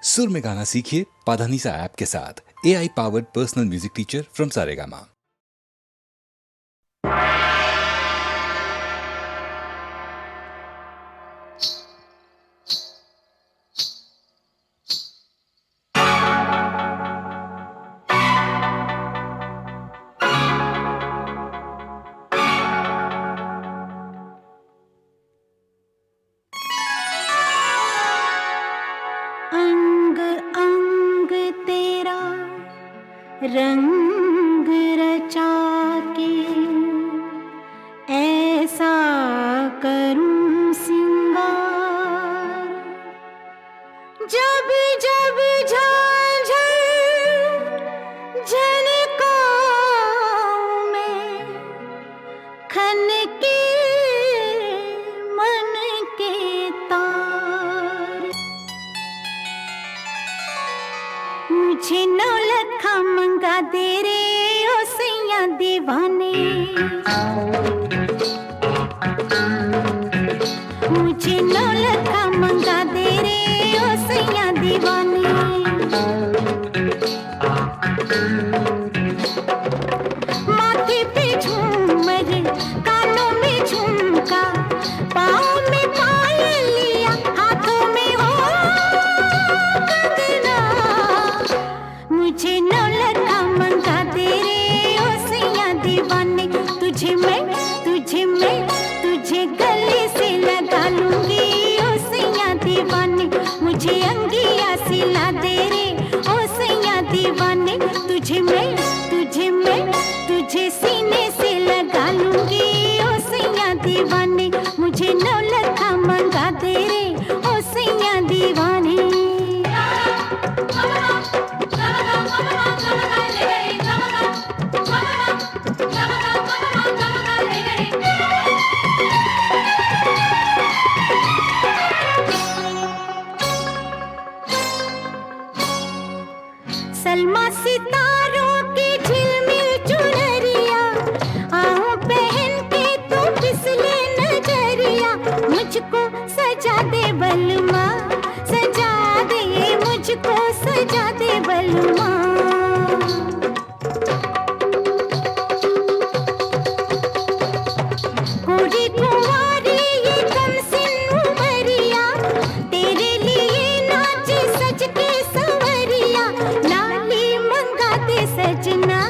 सुर में गाना सीखिए पाधानीसा ऐप के साथ। AI powered personal music teacher from Saregama. अंग अंग तेरा रंग रचा के ऐसा करूं सिंगार, जब जब झांझर झनकाऊं मैं, खनके मन के तार। मुझे नौलखा मंगा दे रे ओ सैया दीवाने, मुझे नौलखा मंगा दे रे ओ सैया दीवाने। माथे पे झूमर, कानों में झुमका, पाँव में पायलिया, हाथों में हो कंगना। मुझे नौलखा मंगा दे रे ओ सैया दीवाने। तुझे मैं तुझे गले से लगा लूंगी ओ सैया दीवाने। मुझे अंगिया सिला दे रे ओ सैया दीवाने। तुझे मैं तुझे सीने से लगा लूंगी ओ सैया दीवाने। मुझे नौलखा मंगा दे रे ओ सैया दीवाने। सलमा सितारों की झिलमिल चुनरिया, आहूं पहन के तू फिसले नजरिया। मुझको सजा दे बलमा, सजा दे मुझको, सजा दे बलमा। गोरी कुंवारी ये कमसिन उमरिया, तेरे लिए नाचे सज के संवरिया। लाली मंगा दे सजना,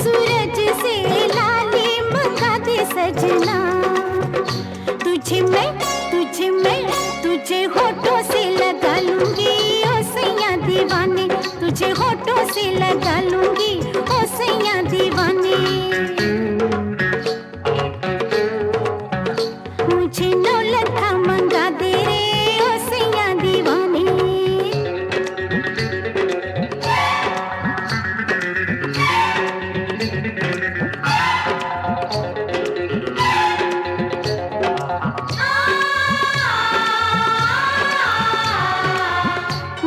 सूरज से लाली मंगा दे सजना। तुझे होठों से लगा लूंगी ओ सैया दीवाने। तुझे होठों से लगा लूंगी ओ सैया दीवाने। मुझे नौलखा मंगा दे रे ओ सैया दीवाने।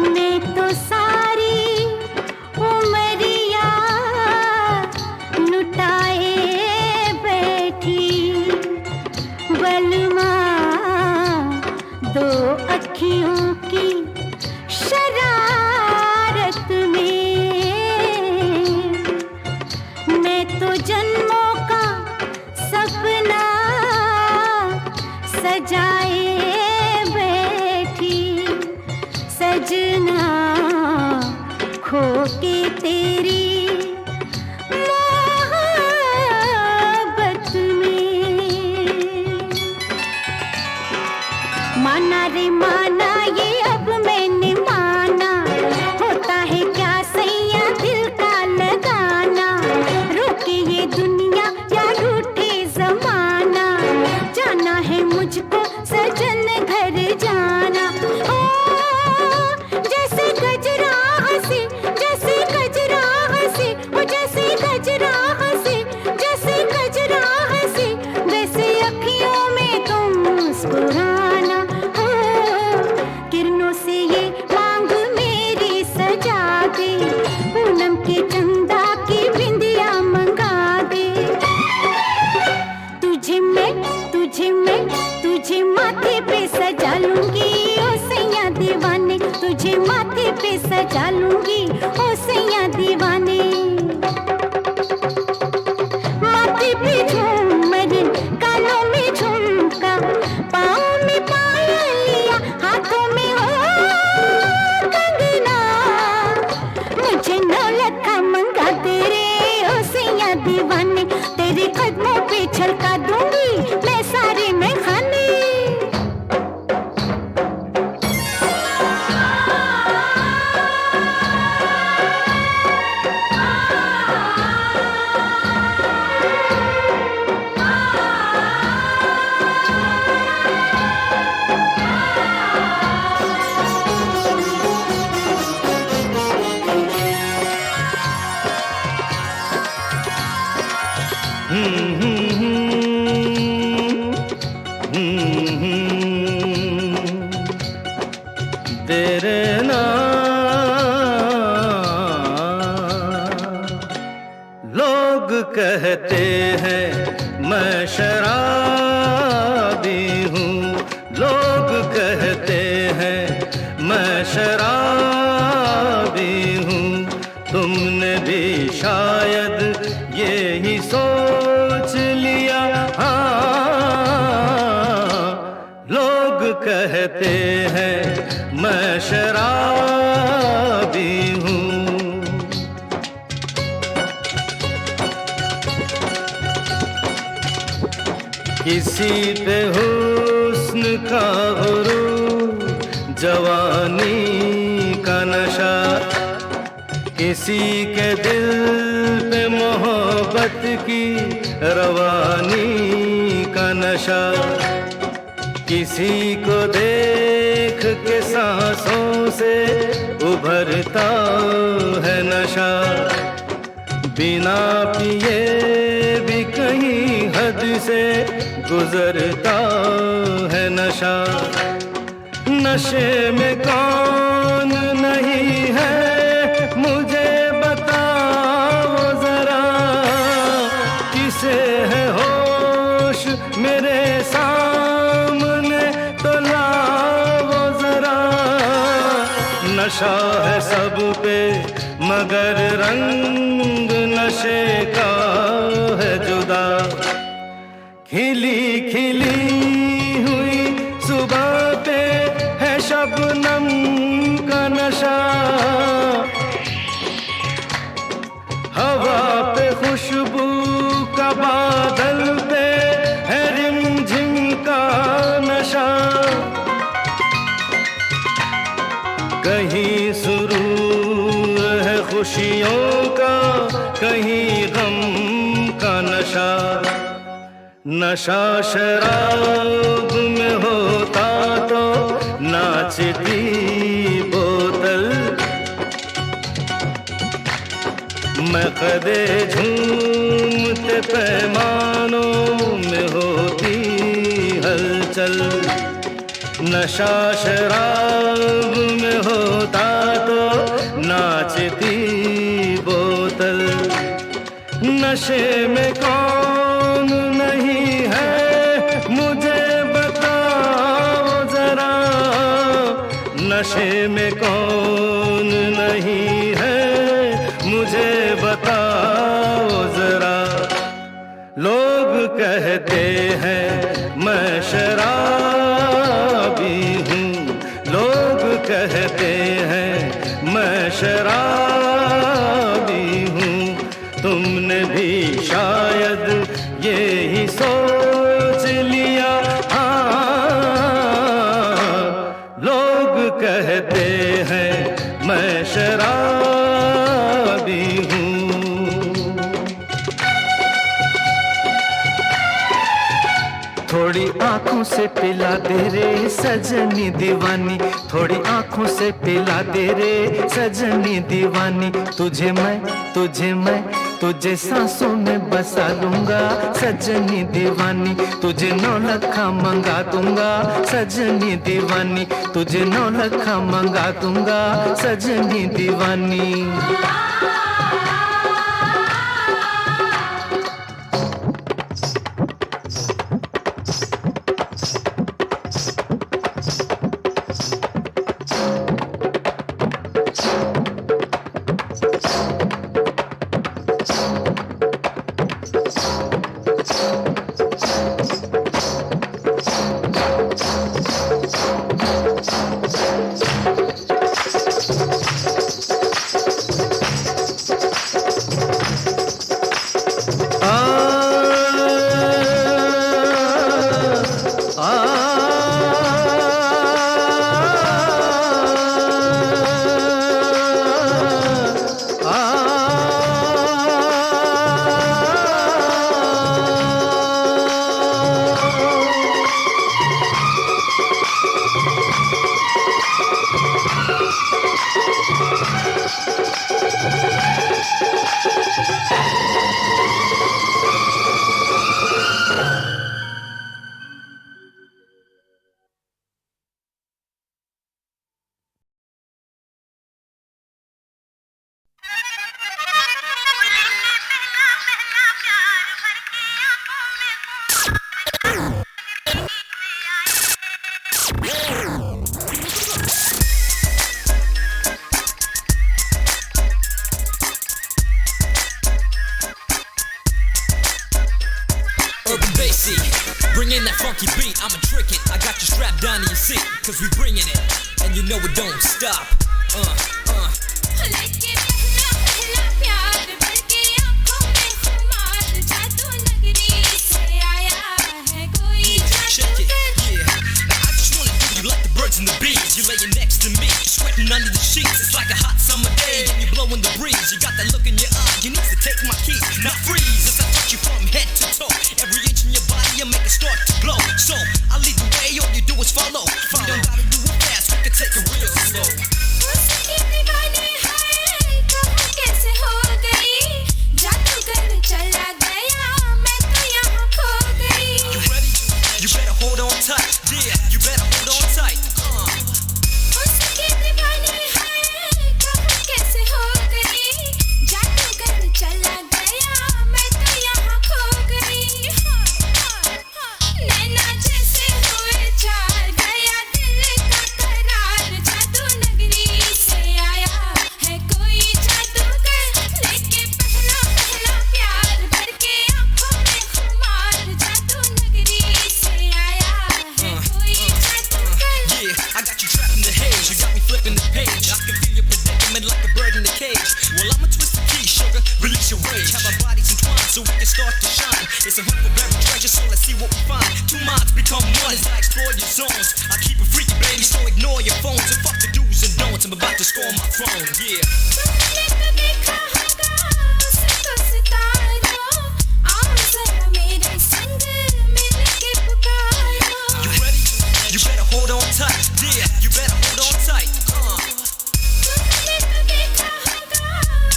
मैं तो सारी उमरिया लुटाए बैठी, बलमा दो अखियों की शरारत में। मैं तो जन्मों का सपना सजाए बैठी, सजना खो के तेरी मोहब्बत में। माना रे माना ये अब मैंने माना, होता है क्या सैया दिल का लगाना। रोके ये दुनिया या रूठे जमाना, जाना है मुझको सजन घर जाना। ओ जैसे गजरा हंसी, जैसे गजरा हंसी, माथे पे सजा लूंगी ओ सैया दीवाने। माथे पे झूमर, कानों में झुमका, पाँव में पायलिया, हाथों में हो कंगना। मुझे नौलखा मंगा तेरे ओ सैया दीवाने। तेरे कदमों पे छलका दूंगी मैं सारे में खाने। तेरे लोग कहते हैं मैं शराबी हूँ, लोग कहते हैं मैं शराबी हूँ। तुमने भी शायद यही सोच लिया। हाँ, लोग कहते हैं मैं शराबी हूँ। किसी पे हुस्न का गुरूर, जवानी का नशा, किसी के दिल पे मोहब्बत की रवानी का नशा। किसी को देख के सांसों से उभरता है नशा। बिना पिए भी कहीं हद से गुजरता है नशा। नशे में कौन नहीं है मुझे बताओ जरा, किसे है होश मेरे सामने तो लाओ जरा। नशा है सब पे मगर रंग नशे का है जुदा। खिली खिली हुई सुबह पे है शबनम का नशा। हवा पे खुशबू का बादल पे है रिमझिम का नशा। कहीं सुरूर है खुशियों का, कहीं गम का नशा। नशा शराब में होता तो नाचती बोतल। मकदे झूमते पैमानों में होती हलचल। नशा शराब में होता तो नाचती बोतल। नशे में कौन नहीं है मुझे बताओ जरा, नशे में कौन नहीं है मुझे बताओ जरा। लोग कहते हैं मैं शराबी हूँ, लोग कहते हैं मैं शराबी हूँ। तुमने भी शायद यही सोच लिया। हाँ, लोग कहते हैं मैं शराबी हूँ। थोड़ी आंखों से पिला दे रे सजनी दीवानी, थोड़ी आंखों से पिला दे रे सजनी दीवानी। तुझे मैं तुझे सांसों में बसा लूंगा सजनी दीवानी। तुझे 9 लखा मंगा दूंगा सजनी दीवानी। तुझे 9 लखा मंगा दूंगा सजनी दीवानी। funky beat, I'ma trick it. I got you strapped down to your seat, cause we bringing it, and you know it don't stop. लेके पहला पहला प्यार भर के आँखों में खुमार जादू नगरी से आया है कोई Check it, जादूगर yeah. Now I just wanna do you like the birds and the bees. You're laying next to me, sweating under the sheets. It's like a hot summer day, and you're blowing the breeze. You got that look in your eye, you need to take my keys. Now freeze, as I touch you from head to toe. Every inch in your body, I make it start to glow. So I lead the way, all you do is follow. You don't gotta do it fast, we can take it real slow. उसकी दीवानी है कहाँ कैसे हो गई जादूगर चला गया मैं तो यहाँ खो गई You ready? You better hold on tight. Yeah, you better hold on tight. उसकी दीवानी है कहाँ कैसे हो गई जादूगर चला गया मैं तो यहाँ खो गई नैना जैसे हुए चार गया दिल का करार जादू नगरी से आया है कोई जादूगर लेके पहला पहला प्यार भर के आँखों में खुमार जादू नगरी से आया है कोई जादूगर Yeah, I got you trapped in the haze. You got me flipping the page. I can feel your predicament like a bird in a cage. Well, I'ma twist the key, sugar. Release your rage. Have our bodies entwined so we can start to shine. It's a hunt for buried treasure, so let's see what we find. Two minds become one as I explore your zones. I keep it freaky, baby, so ignore your phones and fuck the do's and don'ts. I'm about to score my throne. Yeah. तुमने तो देखा होगा उसे तो सितारों आओ जरा मेरे संग मिलके पुकारो You ready? You better hold on tight. Yeah, you better hold on tight. तुमने तो देखा होगा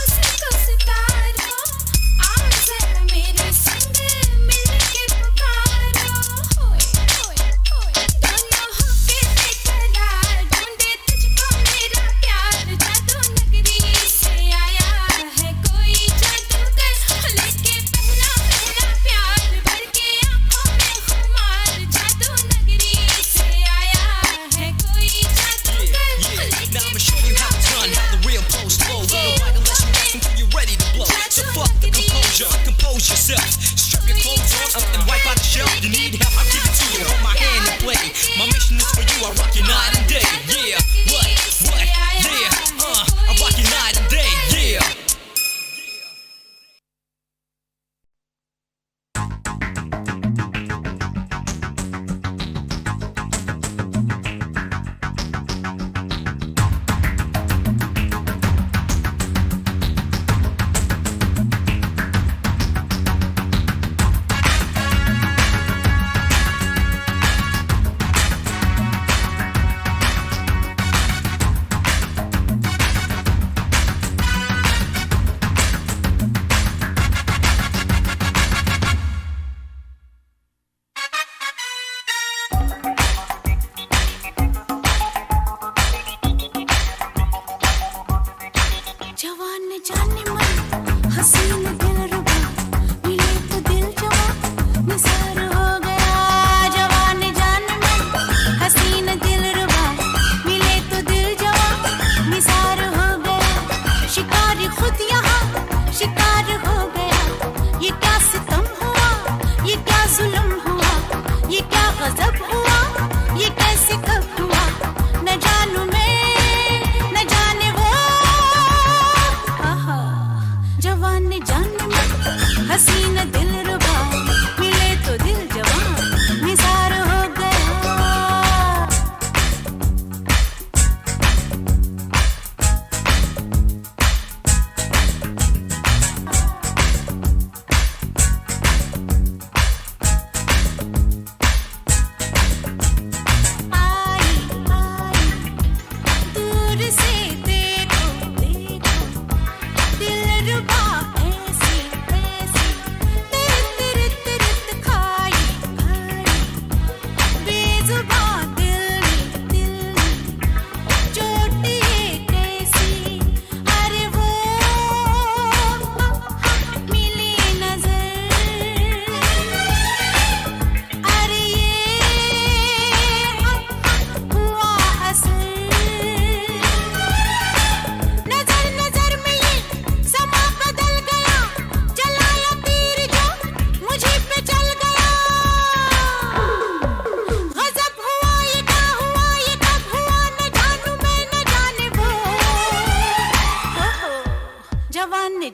उसे तो सितारों आओ जरा मेरे संग मिलके पुकारो होए होए होए दोनों होके बेकरार ढूंढे तुझको मेरा प्यार जादू नगरी से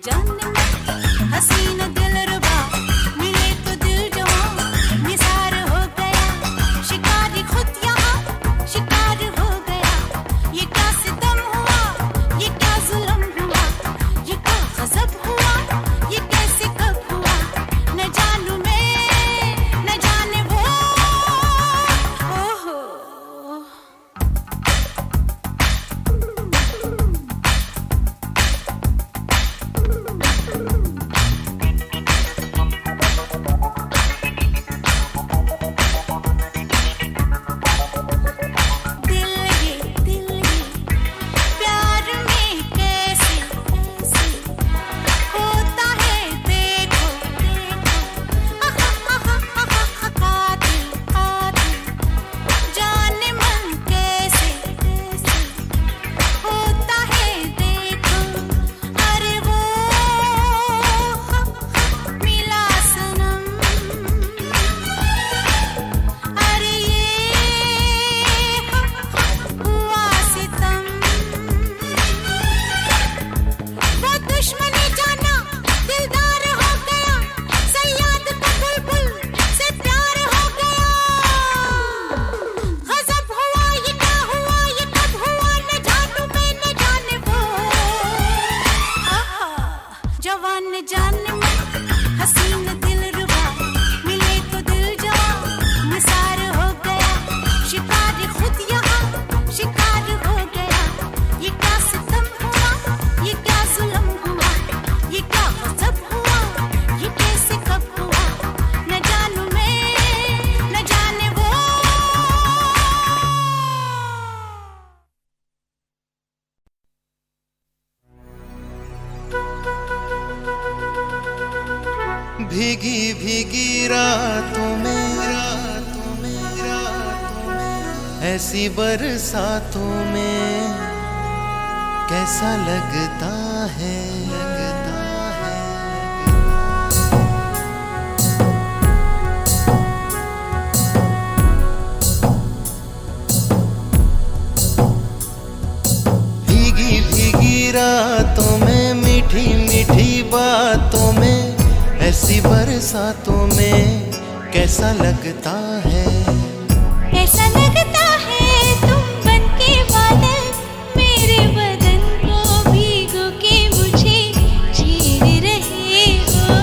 जाने हसीन दिलरुबा मिले तो दिल जवां निसार हो गया शिकारी खुद यहाँ शिकार हो गया ये क्या सितम हुआ ये क्या जुल्म हुआ ये क्या गजब हुआ ये कैसे कब हुआ न जानू मैं न जाने वो ओहो दिल ये प्यार में कैसे कैसे होता है देखो कातिल कातिल जाने मन कैसे कैसे होता है देखो अरे वो मिला सनम अरे ये हुआ सितम वो दुश्मनी जाना दिलदार हो गया सयाद का बुलबुल से प्यार हो गया गजब हुआ ये क्या हुआ ये कब हुआ न जानू मैं न जाने वो जवान न जाने मैं हसीन दिलरुबा मिले तो दिल जवां निसार हो गया शिकारी खुद यहाँ शिकार हो गया ये क्या सितम हुआ ये क्या जुल्म हुआ ये क्या गजब हुआ ये कैसे कब हुआ न जानू मैं न जाने वो भीगी भीगी रातों में ऐसी बरसातों में कैसा लगता है भीगी भीगी रातों में मीठी मीठी बातों में ऐसी बरसातों में कैसा लगता है ऐसा लगता है तुम बनके बादल मेरे बदन को भीगो के मुझे छेड़ रहे हो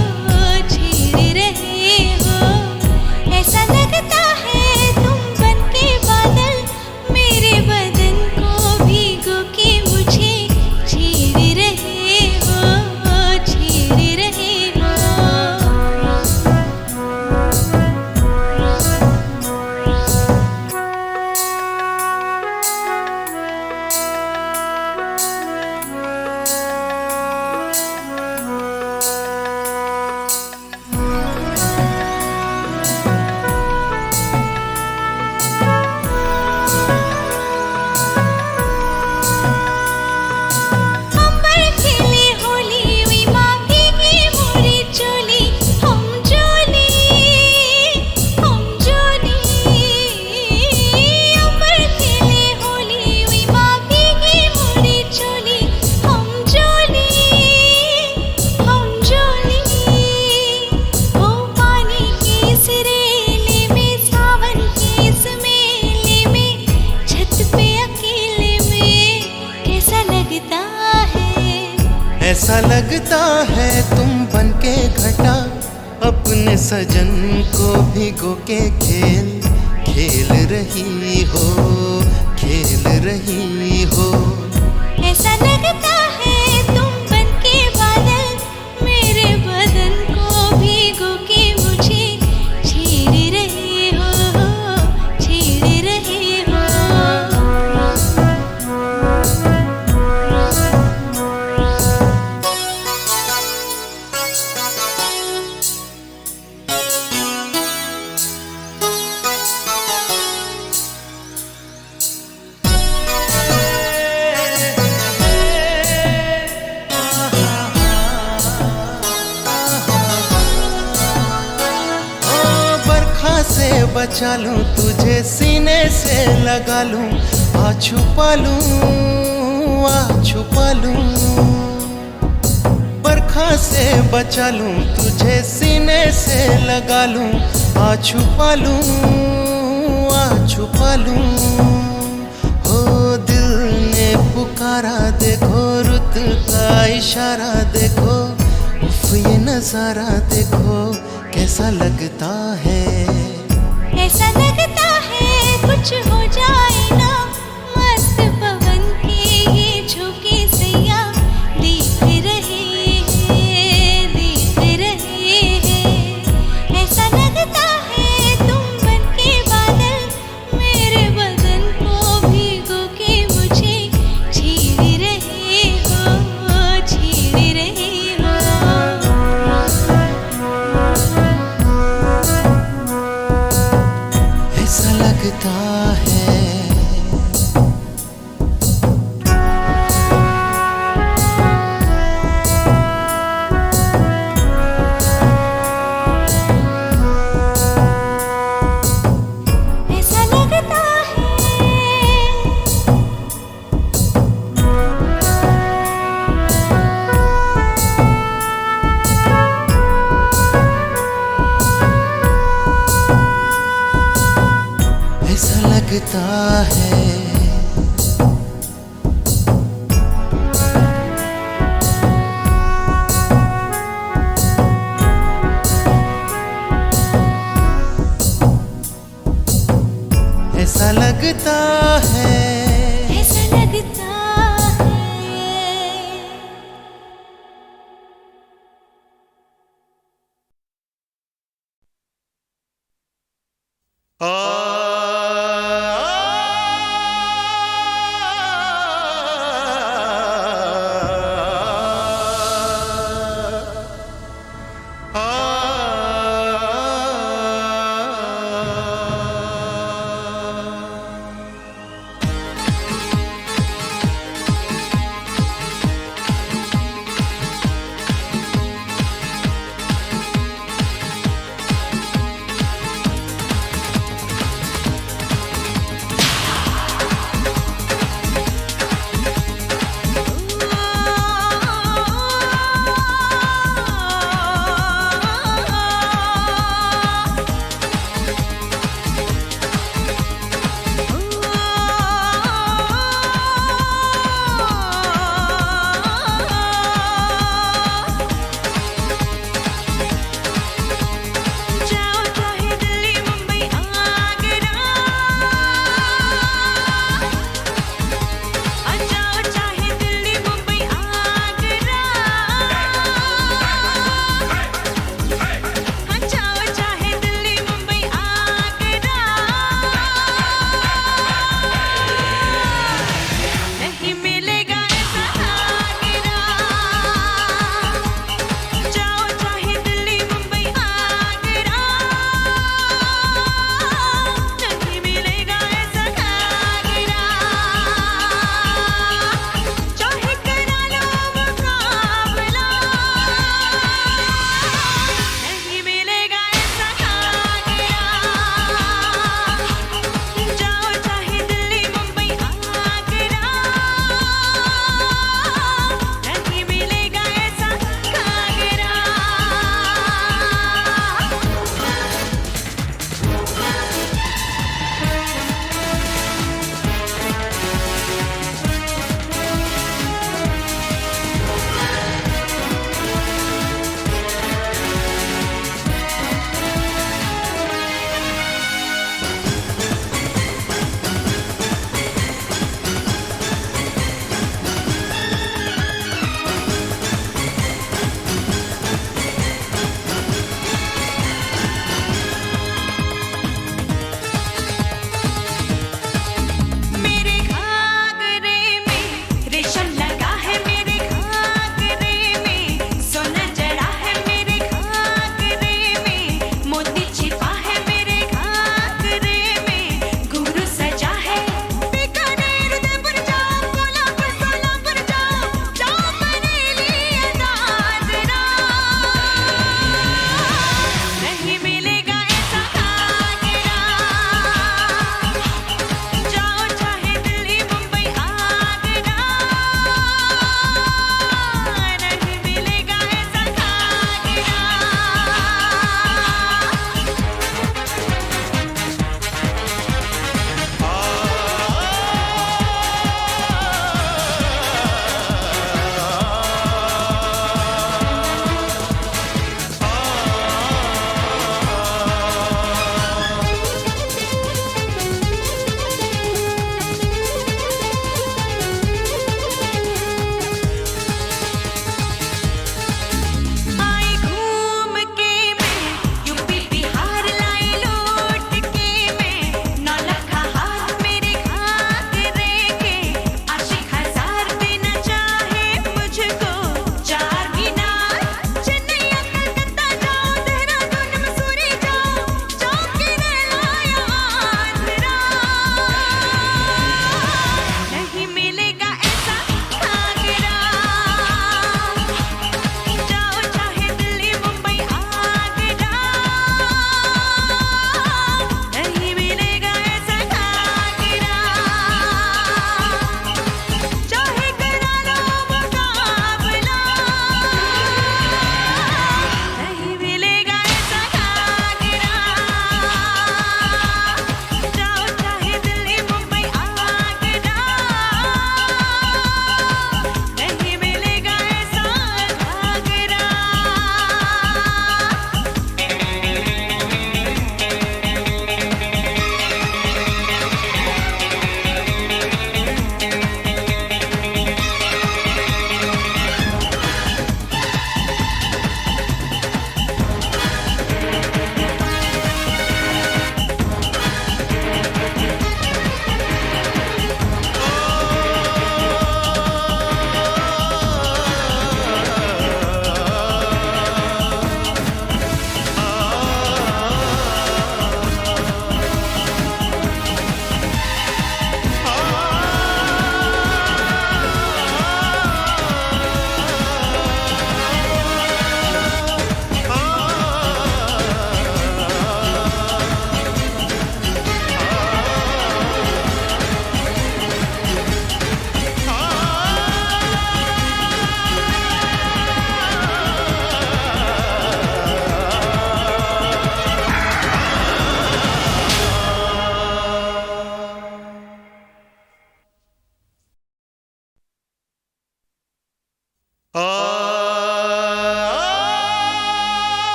ऐसा लगता है तुम बनके बादल मेरे बदन को भीगो के मुझे छेड़ रहे हो ऐसा लगता है तुम बनके घटा अपने सजन को भिगो के खेल रही हो ऐसा लगता है तुम बनके बादल मेरे बदन को भीगो के मुझे छेड़ रहे हो बचा लूं तुझे सीने से लगा लूं आ छुपा लूं बरखा धोखा से बचा लूं, तुझे सीने से लगा लूं, आ छुपा लूं, आ छुपा लूं। हो दिल ने पुकारा, देखो रुत का इशारा, देखो उफ ये नजारा, देखो कैसा लगता है। ऐसा लगता है कुछ हो जाए ना, मस्त पवन के ये झोंके सैया देख रहे हैं, देख रहे हैं। ऐसा लगता है तुम बन के बादल, मेरे बदन को भिगो के मुझे छेड़ रहे हो, छेड़ रहे हो। ऐसा लगता है। ऐसा लगता है। ऐसा लगता है। ऐसा लगता है। ऐसा लगता है।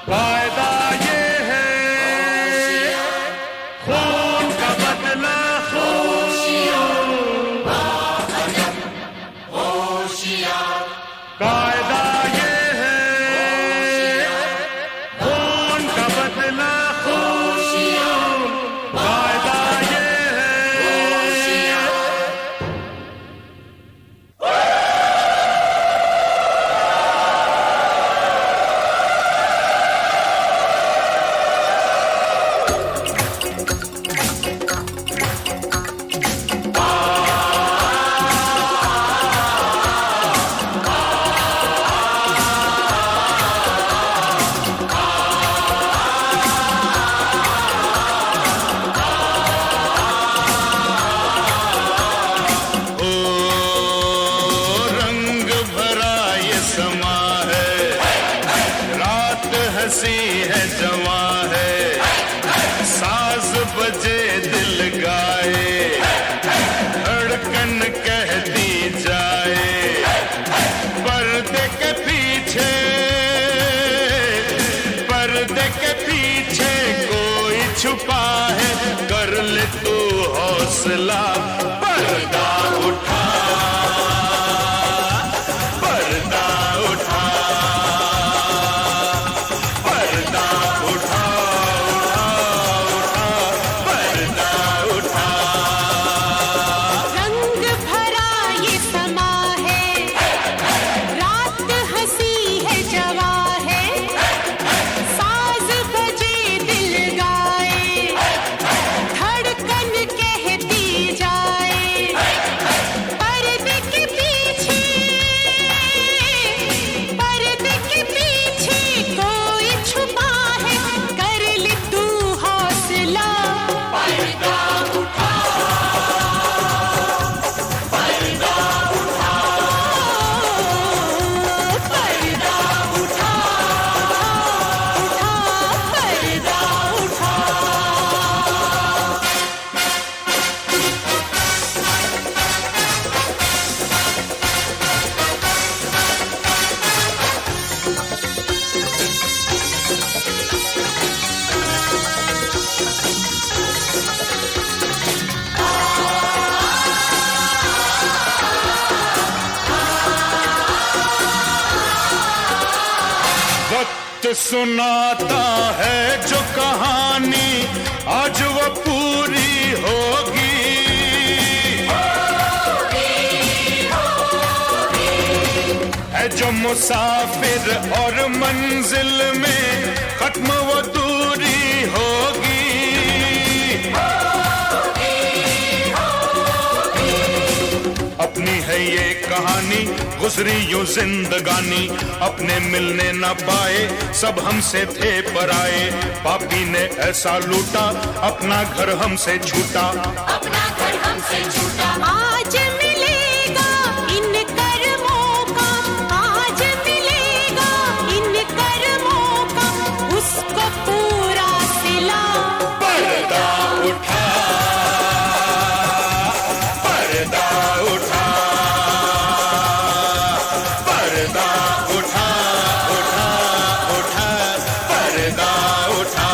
वायदा ये है खून का बदला वायदा ये है खून का बदला वायदा ये है रंग भरा ये समा है, रात हंसी है जवां है, साज बजे दिल गाए, धड़कन कहती जाए, पर्दे के पीछे कोई छुपा है, कर ले तू हौसला, पर्दा उठा, पर्दा उठा, पर्दा उठा, पर्दा उठा। रंग भरा ये समा है, रात हंसी है जवां है, साज बजे दिल गाए, धड़कन कहती जाए, पर्दे के पीछे कोई छुपा है, कर ले तू हौसला, पर्दा उठा, पर्दा उठा, पर्दा उठा, पर्दा उठा। वक्त सुनाता है जो कहानी आज वो पूरी होगी, है जो मुसाफिर और मंजिल में खत्म वो दूरी होगी। अपनी है ये कहानी गुजरी यूं जिंदगानी, अपने मिलने न पाए सब हमसे थे पराए, पापी ने ऐसा लूटा अपना घर हमसे छूटा, अपना घर हमसे छूटा। आज मिलेगा इन कर्मों का, आज मिलेगा इन कर्मों का, उसको पूरा सिला, पर्दा उठा, पर्दा उठा, पर्दा उठा, उठा, उठा, पर्दा उठा।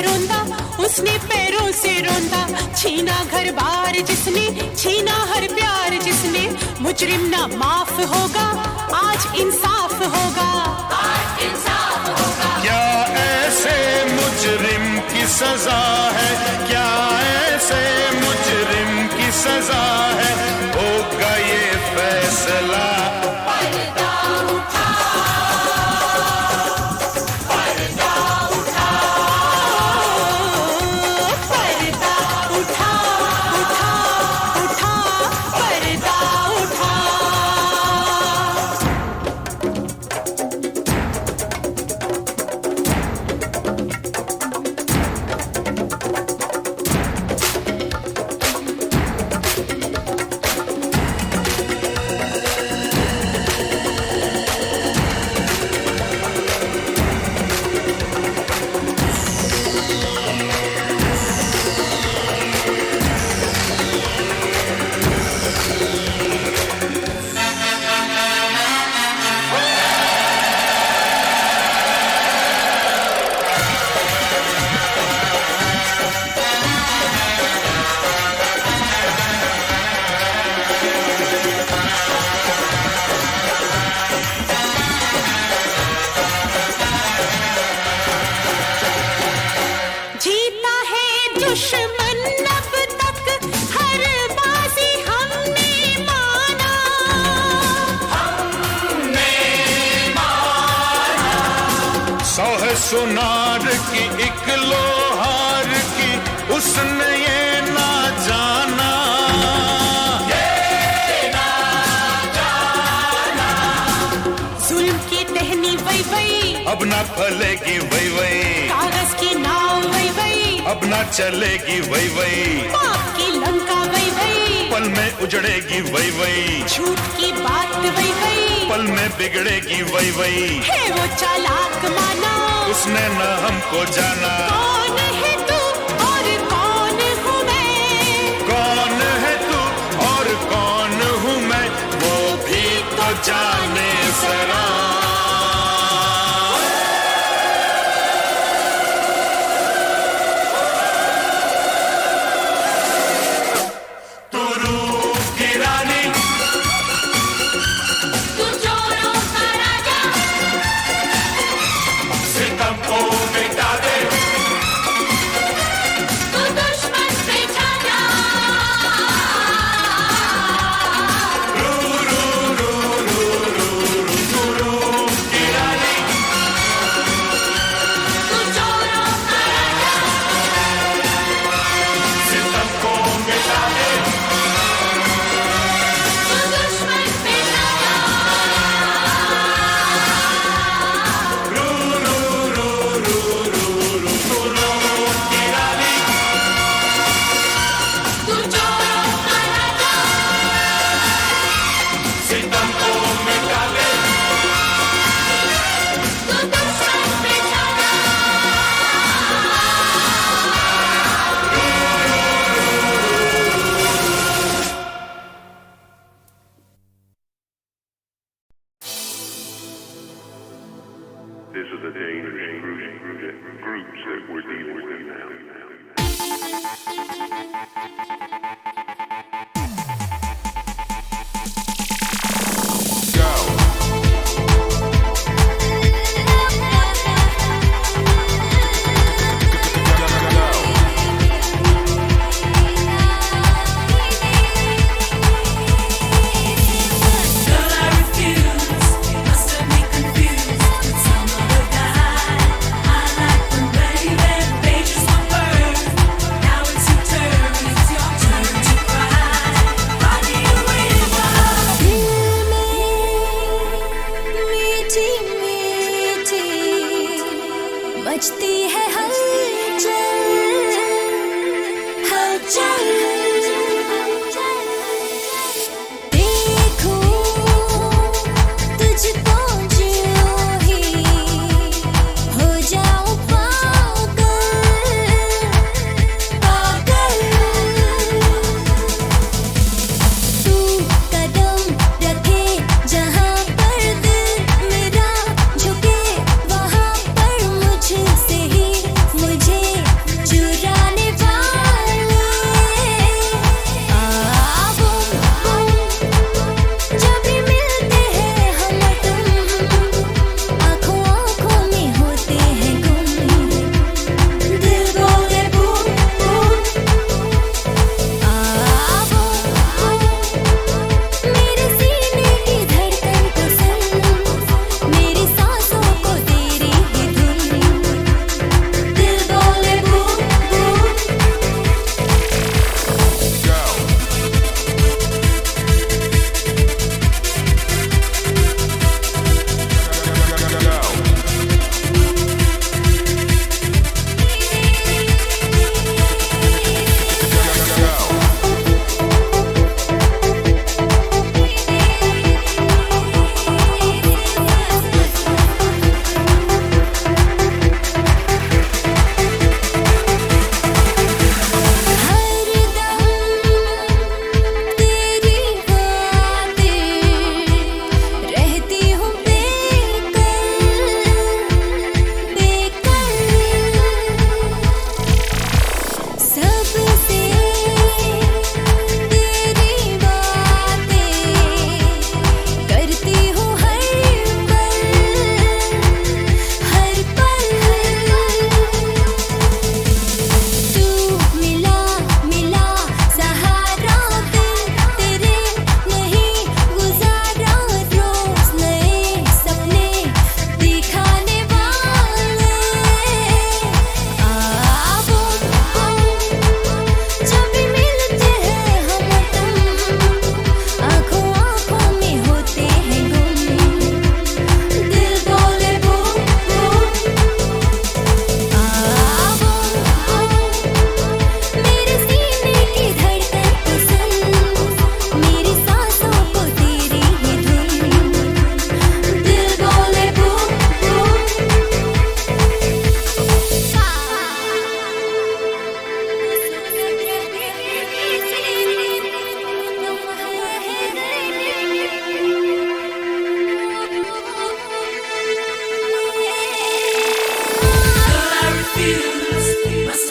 रोंदा, उसने पैरों से रोंदा। छीना घर बार जिसने, छीना हर प्यार जिसने। मुजरिम ना माफ होगा, आज इंसाफ होगा, आज इंसाफ होगा। क्या ऐसे मुजरिम की सजा है, क्या ऐसे मुजरिम की सजा है, होगा ये फैसला। पर्दा उठा, पर्दा उठा, पर्दा उठा, उठा, उठा, पर्दा उठा। जीता है दुश्मन अब तक, हर बाजी हमने माना, हमने माना। सौ है सुनार की एक लोहार की, उसने ये ना जाना, जुल्म की टहनी वही वही, अब ना फलेगी वही वही, कागज की नाव वही वही, अब ना चलेगी वही वही, पाप की लंका वही वही, पल में उजड़ेगी वही वही, झूठ की बात वही वही, पल में बिगड़ेगी वही वही। है वो चालाक माना, उसने न हमको जाना। कौन है तू और कौन हूँ मैं, कौन है तू और कौन हूँ मैं, वो भी तो जाने जरा। तू रूप की रानी, तू चोरों का राजा, सितम को मिटा दे, तू दुश्मन पे छाजा। की रानी, तू चोरों का राजा, सितम को मिटा दे, तू दुश्मन पे छाजा। की रानी, तू चोरों का राजा, सितम को मिटा दे। तू दुश्मन पे छाजा। This is the dangerous groups that we're dealing with now. Girl, I refuse. You must have me confused with some other guy. I like them, baby. They just were birds. Now it's your turn. It's your turn.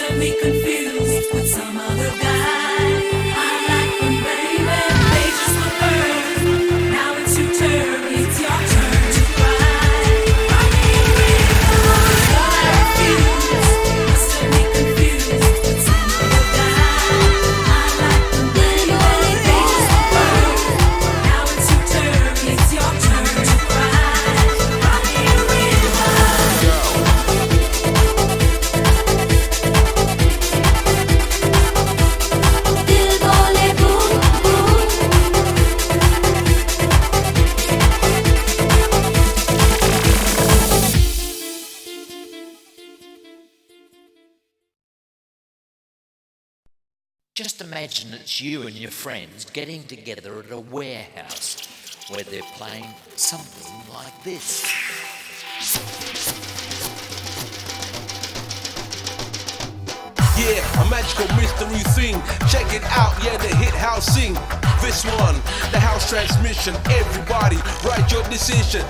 have me confused with some other guy. I like them, baby. They just look hurt. Now it's your turn. It's your turn to cry. Rock me a river. You're confused. Must have me confused with some other guy. I like them, baby. They just look hurt. Now it's your turn. It's your turn to cry. Rock me a river. दिल बोले boom boom. Just imagine it's you and your friends getting together at a warehouse where they're playing something like this. Yeah, a magical mystery thing. Check it out, yeah, the hit house sing. This one, the house transmission. Everybody, write your decision.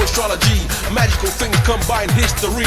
Astrology, magical things combine history.